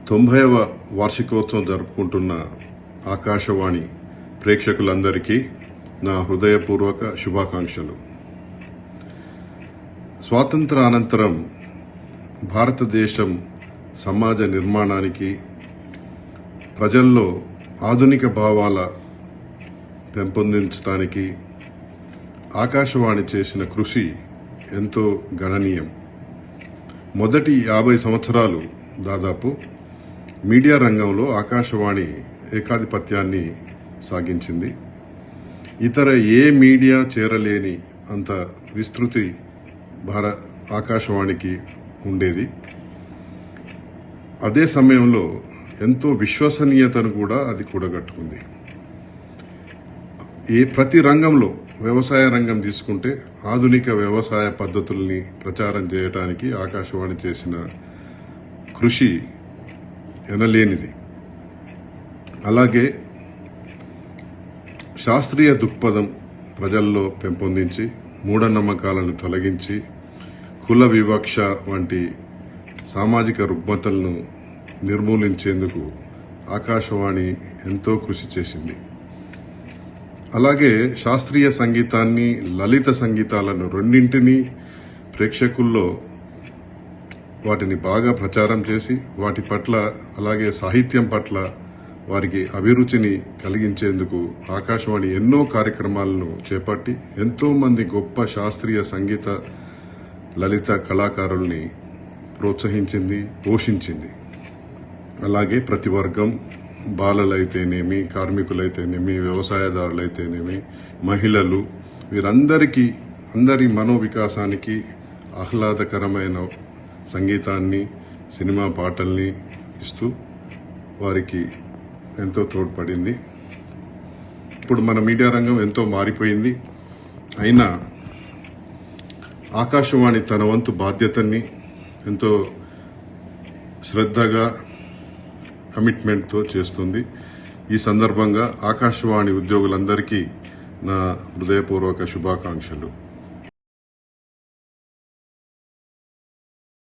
90వ వార్షికోత్సవం జరుపుకుంటున్న ఆకాశవాణి ప్రేక్షకులందరికీ నా హృదయపూర్వక శుభాకాంక్షలు. స్వాతంత్ర అనంతరం భారతదేశం సమాజ నిర్మాణానికి, ప్రజల్లో ఆధునిక భావాల పెంపొందించడానికి ఆకాశవాణి చేసిన కృషి ఎంతో గణనీయం. మొదటి 50 సంవత్సరాలు దాదాపు మీడియా రంగంలో ఆకాశవాణి ఏకాధిపత్యాన్ని సాగించింది. ఇతర ఏ మీడియా చేరలేని అంత విస్తృతి ఆకాశవాణికి ఉండేది. అదే సమయంలో ఎంతో విశ్వసనీయతను కూడా అది కూడగట్టుకుంది. ప్రతి రంగంలో, వ్యవసాయ రంగం తీసుకుంటే ఆధునిక వ్యవసాయ పద్ధతుల్ని ప్రచారం చేయడానికి ఆకాశవాణి చేసిన కృషి ఎనలేనిది. అలాగే శాస్త్రీయ దృక్పథం ప్రజల్లో పెంపొందించి, మూఢనమ్మకాలను తొలగించి, కుల వివక్ష వంటి సామాజిక రుగ్మతలను నిర్మూలించేందుకు ఆకాశవాణి ఎంతో కృషి చేసింది. అలాగే శాస్త్రీయ సంగీతాన్ని, లలిత సంగీతాలను రెండింటినీ ప్రేక్షకుల్లో వాటిని బాగా ప్రచారం చేసి, వాటి పట్ల, అలాగే సాహిత్యం పట్ల వారికి అభిరుచిని కలిగించేందుకు ఆకాశవాణి ఎన్నో కార్యక్రమాలను చేపట్టి ఎంతోమంది గొప్ప శాస్త్రీయ సంగీత, లలిత కళాకారుల్ని ప్రోత్సహించింది, పోషించింది. అలాగే ప్రతి వర్గం, బాలలైతేనేమి, కార్మికులైతేనేమి, వ్యవసాయదారులైతేనేమి, మహిళలు, అందరి మనోవికాసానికి ఆహ్లాదకరమైన సంగీతాన్ని, సినిమా పాటల్ని ఇస్తూ వారికి ఎంతో తోడ్పడింది. ఇప్పుడు మన మీడియా రంగం ఎంతో మారిపోయింది. అయినా ఆకాశవాణి తన వంతు బాధ్యతని ఎంతో శ్రద్ధగా, కమిట్మెంట్తో చేస్తుంది. ఈ సందర్భంగా ఆకాశవాణి ఉద్యోగులందరికీ నా హృదయపూర్వక శుభాకాంక్షలు.